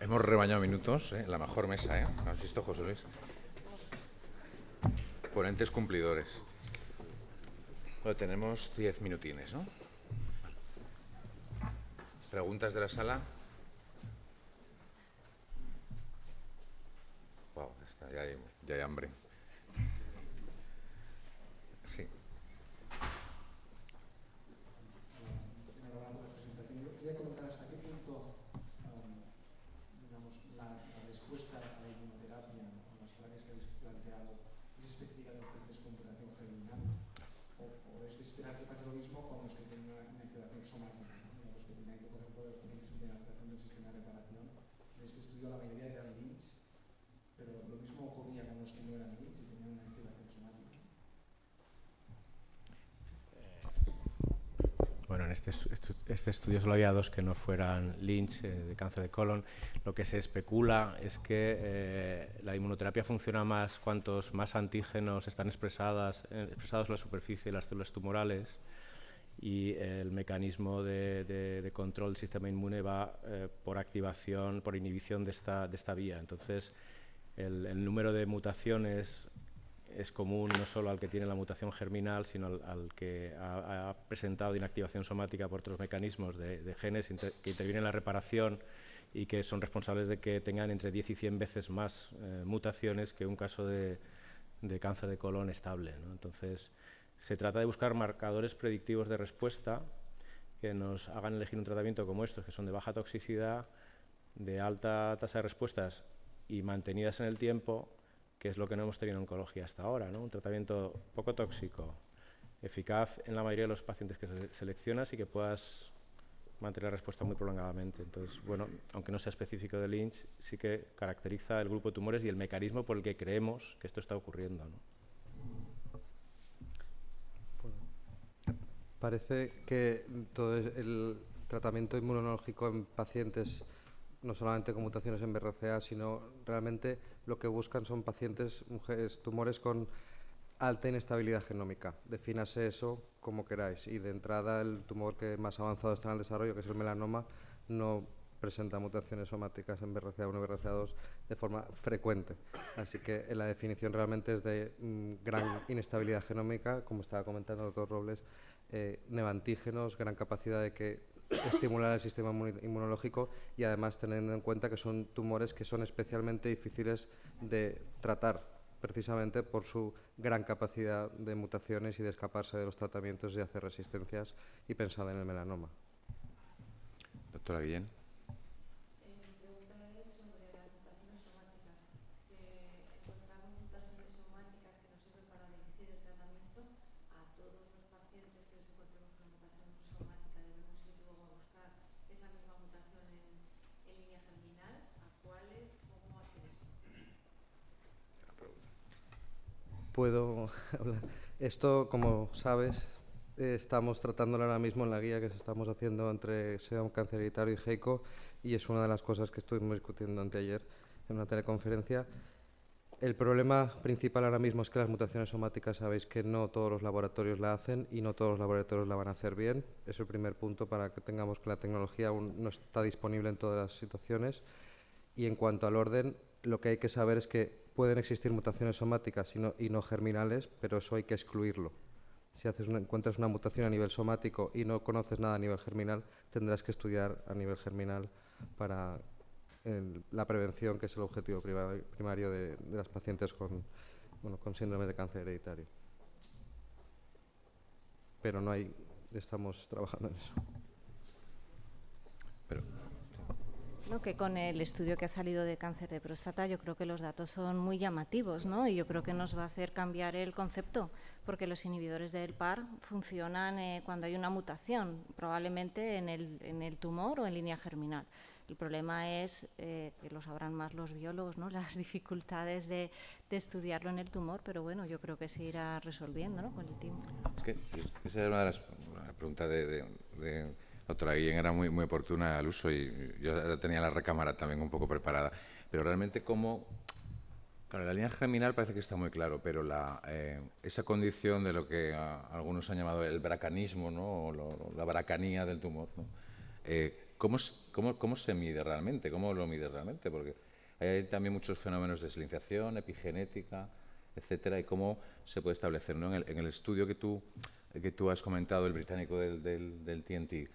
Hemos rebañado minutos, la mejor mesa, ¿Has visto, José Luis? Ponentes cumplidores. Bueno, tenemos 10 minutines, ¿no? ¿Preguntas de la sala? Wow, ya hay hambre. Sí. Enhorabuena por la presentación. Yo quería comentar hasta qué punto, digamos, la respuesta a la inmunoterapia o las terapias que habéis planteado es específica de los pacientes con mutación germinal o es de esperar que pase lo mismo con los que tienen una activación somática, ¿no? Los que tienen, por ejemplo, los pacientes que tienen alteración del sistema de reparación. En este estudio la mayoría eran Lynch, pero lo mismo ocurría con los que no eran Lynch y tenían una activación somática. Bueno, en este estudio solo había 2 que no fueran Lynch, de cáncer de colon. Lo que se especula es que la inmunoterapia funciona más cuantos más antígenos están expresados en la superficie de las células tumorales, y el mecanismo de control del sistema inmune va por activación, por inhibición de esta vía. Entonces, el número de mutaciones es común no solo al que tiene la mutación germinal, sino al que ha presentado inactivación somática por otros mecanismos de genes que intervienen en la reparación y que son responsables de que tengan entre 10 y 100 veces más mutaciones que un caso de cáncer de colon estable, ¿no? Entonces, se trata de buscar marcadores predictivos de respuesta que nos hagan elegir un tratamiento como estos, que son de baja toxicidad, de alta tasa de respuestas y mantenidas en el tiempo, que es lo que no hemos tenido en oncología hasta ahora, ¿no? Un tratamiento poco tóxico, eficaz en la mayoría de los pacientes que seleccionas y que puedas mantener la respuesta muy prolongadamente. Entonces, bueno, aunque no sea específico de Lynch, sí que caracteriza el grupo de tumores y el mecanismo por el que creemos que esto está ocurriendo, ¿no? Parece que todo el tratamiento inmunológico en pacientes, no solamente con mutaciones en BRCA, sino realmente lo que buscan son pacientes, mujeres, tumores con alta inestabilidad genómica. Defínase eso como queráis. Y de entrada, el tumor que más avanzado está en el desarrollo, que es el melanoma, no presenta mutaciones somáticas en BRCA1 y BRCA2 de forma frecuente. Así que la definición realmente es de gran inestabilidad genómica, como estaba comentando el doctor Robles, neoantígenos, gran capacidad de que estimular el sistema inmunológico y además teniendo en cuenta que son tumores que son especialmente difíciles de tratar precisamente por su gran capacidad de mutaciones y de escaparse de los tratamientos y hacer resistencias, y pensando en el melanoma. Doctora Guillén. Mi pregunta es sobre las mutaciones somáticas. ¿Se encontraron mutaciones somáticas que nos sirven para dirigir el tratamiento? ¿A todos los pacientes que les encontremos una mutación somática debemos ir luego a buscar esa misma mutación en línea germinal? ¿A cuáles? ¿Cómo hacer esto? Puedo hablar. Esto, como sabes, estamos tratándolo ahora mismo en la guía que estamos haciendo entre Serum Cáncer Hereditario y GEICO, y es una de las cosas que estuvimos discutiendo anteayer en una teleconferencia. El problema principal ahora mismo es que las mutaciones somáticas sabéis que no todos los laboratorios la hacen y no todos los laboratorios la van a hacer bien. Es el primer punto para que tengamos que la tecnología aún no está disponible en todas las situaciones. Y en cuanto al orden, lo que hay que saber es que pueden existir mutaciones somáticas y no germinales, pero eso hay que excluirlo. Si encuentras una mutación a nivel somático y no conoces nada a nivel germinal, tendrás que estudiar a nivel germinal para la prevención, que es el objetivo primario de las pacientes con síndrome de cáncer hereditario. Pero estamos trabajando en eso. No, que con el estudio que ha salido de cáncer de próstata yo creo que los datos son muy llamativos, ¿no? Y yo creo que nos va a hacer cambiar el concepto, porque los inhibidores del PAR funcionan cuando hay una mutación, probablemente en el tumor o en línea germinal. El problema es, que lo sabrán más los biólogos, ¿no? Las dificultades de estudiarlo en el tumor, pero bueno, yo creo que se irá resolviendo, ¿no? Con el tiempo. Es que esa era una de las preguntas de doctora Guillén, era muy oportuna al uso, y yo tenía la recámara también un poco preparada. Pero realmente, claro, la línea germinal parece que está muy claro, pero esa condición de lo que algunos han llamado el bracanismo, ¿no? O la bracanía del tumor, ¿no? ¿cómo se mide realmente? ¿Cómo lo mide realmente? Porque hay también muchos fenómenos de silenciación, epigenética, etcétera, y cómo se puede establecer, ¿no? En el estudio que tú has comentado, el británico del TNT,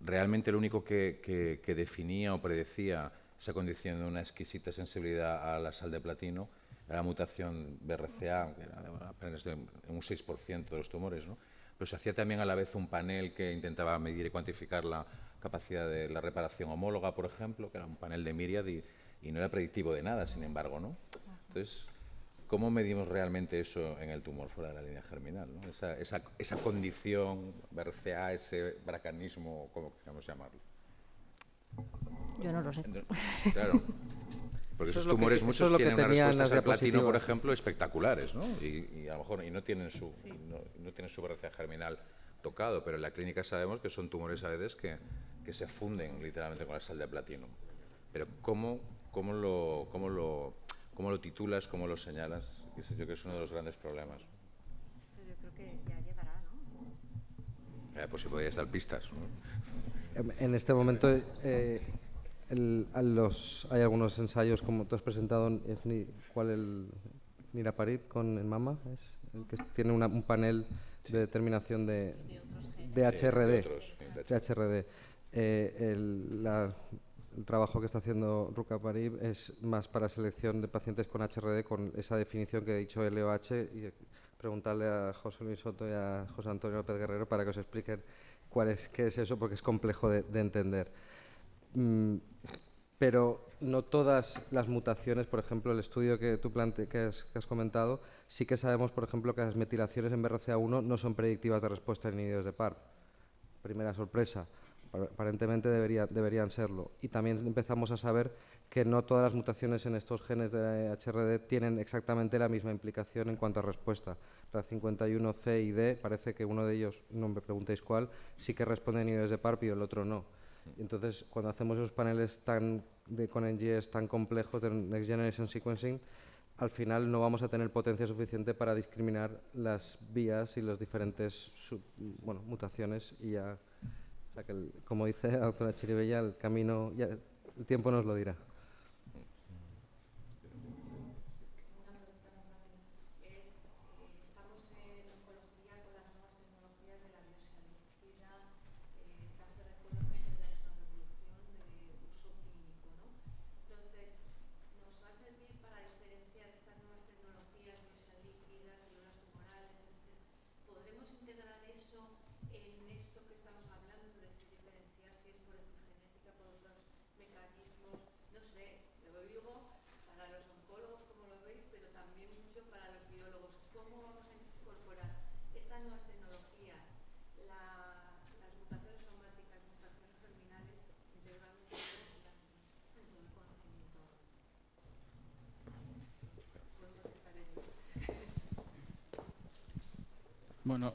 realmente lo único que definía o predecía esa condición de una exquisita sensibilidad a la sal de platino era la mutación BRCA, que era apenas de un 6% de los tumores, ¿no? Pero se hacía también a la vez un panel que intentaba medir y cuantificar la capacidad de la reparación homóloga, por ejemplo, que era un panel de Myriad y no era predictivo de nada, sin embargo, ¿no? Entonces, ¿cómo medimos realmente eso en el tumor fuera de la línea germinal, ¿no? Esa condición BRCA, ese bracanismo, como queramos llamarlo. Yo no lo sé. Claro. Porque Eso esos es lo que- tumores eso muchos es lo que tienen unas tenía en respuestas las al platino, por diapositivas. ejemplo, espectaculares, ¿no? Y a lo mejor no tienen su BRCA germinal tocado, pero en la clínica sabemos que son tumores a veces que se funden literalmente con la sal de platino. Pero ¿cómo lo titulas, cómo lo señalas? Yo creo que es uno de los grandes problemas. Pero yo creo que ya llegará, ¿no? Pues si podías dar pistas, ¿no? En este momento hay algunos ensayos, como tú has presentado, Niraparib con el MAMA, es el que tiene un panel de determinación de HRD. De HRD. El trabajo que está haciendo Rucaparib es más para selección de pacientes con HRD, con esa definición que he dicho LOH, y preguntarle a José Luis Soto y a José Antonio López Guerrero para que os expliquen qué es eso, porque es complejo de entender. Pero no todas las mutaciones, por ejemplo, el estudio que tú que has comentado, sí que sabemos, por ejemplo, que las metilaciones en BRCA1 no son predictivas de respuesta en inhibidores de PARP. Primera sorpresa. Aparentemente deberían serlo. Y también empezamos a saber que no todas las mutaciones en estos genes de HRD tienen exactamente la misma implicación en cuanto a respuesta. La 51C y D, parece que uno de ellos, no me preguntéis cuál, sí que responde a inhibidores de PARP y el otro no. Entonces, cuando hacemos esos paneles con NGS tan complejos de Next Generation Sequencing, al final no vamos a tener potencia suficiente para discriminar las vías y las diferentes mutaciones y ya... O sea que, como dice la doctora Chiribella, el camino, el tiempo nos lo dirá. Estamos en oncología con las nuevas tecnologías de la biosalícida, cáncer de colon ya es una revolución de uso clínico, ¿no? Entonces, ¿nos va a servir para diferenciar estas nuevas tecnologías biosalícidas, células tumorales, etc.? ¿Podremos integrar eso en esto que estamos hablando de diferenciar si es por epigenética, por otros mecanismos? No sé, lo digo para los oncólogos, como lo veis, pero también mucho para los biólogos. ¿Cómo vamos a incorporar estas nuevas tecnologías, las mutaciones somáticas, mutaciones germinales, integralmente en todo el conocimiento? Podemos estar en ello. Bueno,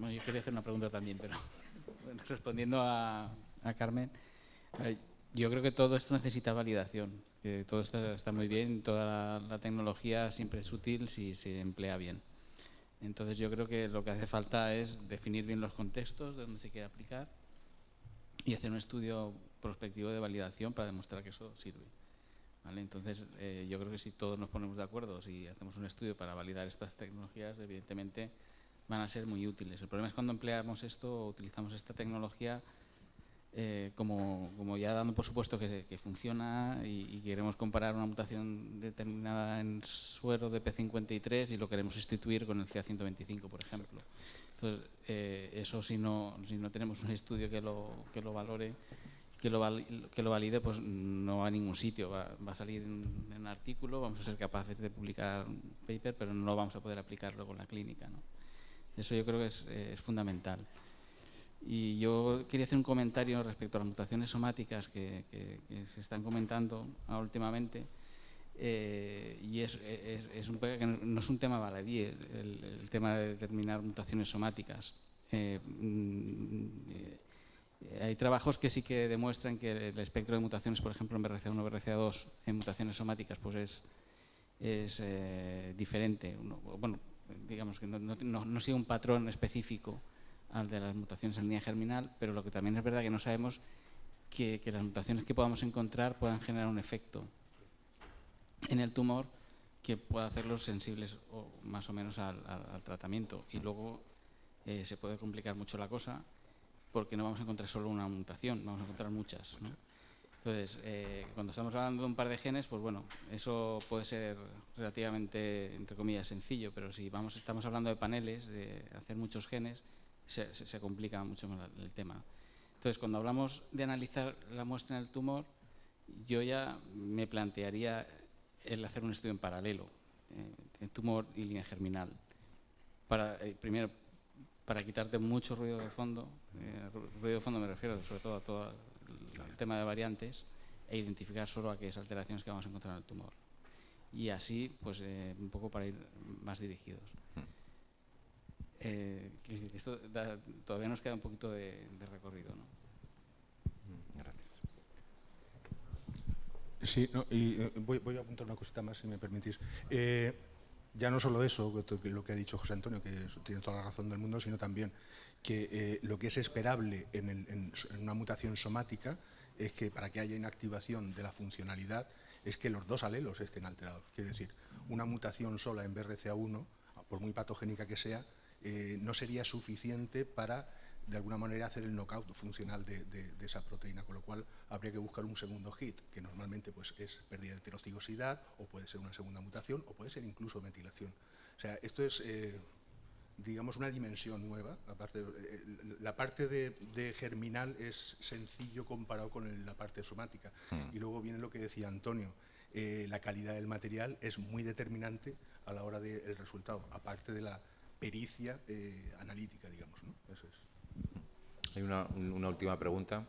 yo quería hacer una pregunta también, pero respondiendo a Carmen, yo creo que todo esto necesita validación. Que todo esto está muy bien, toda la tecnología siempre es útil si se emplea bien. Entonces yo creo que lo que hace falta es definir bien los contextos de donde se quiere aplicar y hacer un estudio prospectivo de validación para demostrar que eso sirve. ¿Vale? Entonces yo creo que si todos nos ponemos de acuerdo, si hacemos un estudio para validar estas tecnologías, evidentemente van a ser muy útiles. El problema es cuando empleamos esto o utilizamos esta tecnología como ya dando por supuesto que funciona y queremos comparar una mutación determinada en suero de P53 y lo queremos sustituir con el CA125, por ejemplo. Entonces, eso si no tenemos un estudio que lo valore, que lo valide, pues no va a ningún sitio. Va a salir en un artículo, vamos a ser capaces de publicar un paper, pero no lo vamos a poder aplicar luego en la clínica, ¿no? Eso yo creo que es fundamental. Y yo quería hacer un comentario respecto a las mutaciones somáticas que se están comentando últimamente. Y no es un tema baladí el tema de determinar mutaciones somáticas. Hay trabajos que sí que demuestran que el espectro de mutaciones, por ejemplo, en BRCA1 o BRCA2, en mutaciones somáticas, pues es diferente. Bueno, digamos que no sigue un patrón específico al de las mutaciones en línea germinal, pero lo que también es verdad que no sabemos que las mutaciones que podamos encontrar puedan generar un efecto en el tumor que pueda hacerlos sensibles o más o menos al tratamiento. Y luego se puede complicar mucho la cosa porque no vamos a encontrar solo una mutación, vamos a encontrar muchas, ¿no? Entonces, cuando estamos hablando de un par de genes, pues bueno, eso puede ser relativamente, entre comillas, sencillo, pero si estamos hablando de paneles, de hacer muchos genes, se complica mucho más el tema. Entonces, cuando hablamos de analizar la muestra en el tumor, yo ya me plantearía el hacer un estudio en paralelo, en tumor y línea germinal. Primero, para quitarte mucho ruido de fondo, ruido de fondo me refiero sobre todo a todo el tema de variantes, e identificar solo aquellas alteraciones que vamos a encontrar en el tumor. Y así, pues un poco para ir más dirigidos. Esto todavía nos queda un poquito de recorrido, ¿no? Gracias. Sí, no, y voy a apuntar una cosita más, si me permitís. Ya no solo eso, lo que ha dicho José Antonio, que tiene toda la razón del mundo, sino también que lo que es esperable en una mutación somática es que para que haya inactivación de la funcionalidad es que los dos alelos estén alterados. Quiere decir, una mutación sola en BRCA1, por muy patogénica que sea, no sería suficiente para, de alguna manera, hacer el knockout funcional de esa proteína, con lo cual habría que buscar un segundo hit, que normalmente pues, es pérdida de heterocigosidad, o puede ser una segunda mutación, o puede ser incluso metilación. O sea, esto es, digamos, una dimensión nueva. Aparte, la parte de germinal es sencillo comparado con la parte somática. Y luego viene lo que decía Antonio, la calidad del material es muy determinante a la hora del resultado, aparte de la pericia analítica, digamos, ¿no? Eso es. Hay una última pregunta.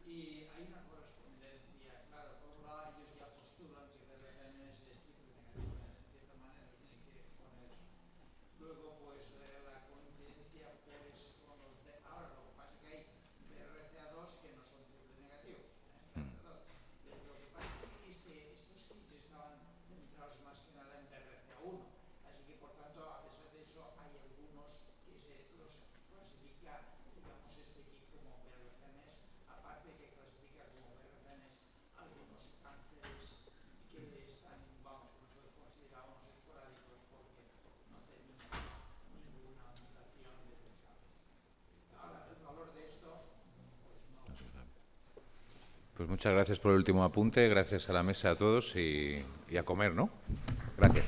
Y hay una correspondencia, claro, por un lado ellos ya postulan que BRCA es triple negativo, de cierta manera tiene que ver con eso. Luego, pues la coincidencia pues con los de ahora, lo que pasa es que hay BRCA2 que no son triple negativos, perdón. Lo que pasa es que estos kits estaban centrados más que nada en BRCA1, así que por tanto, a pesar de eso, hay algunos que se los clasifican, digamos, este kit como BRCA2, aparte que clasifica como BRCA2 algunos cánceres que están, vamos, que nosotros considerábamos esporádicos porque no tenían ninguna mutación detectable. Ahora, el valor de esto, pues no. Pues muchas gracias por el último apunte, gracias a la mesa a todos y a comer, ¿no? Gracias.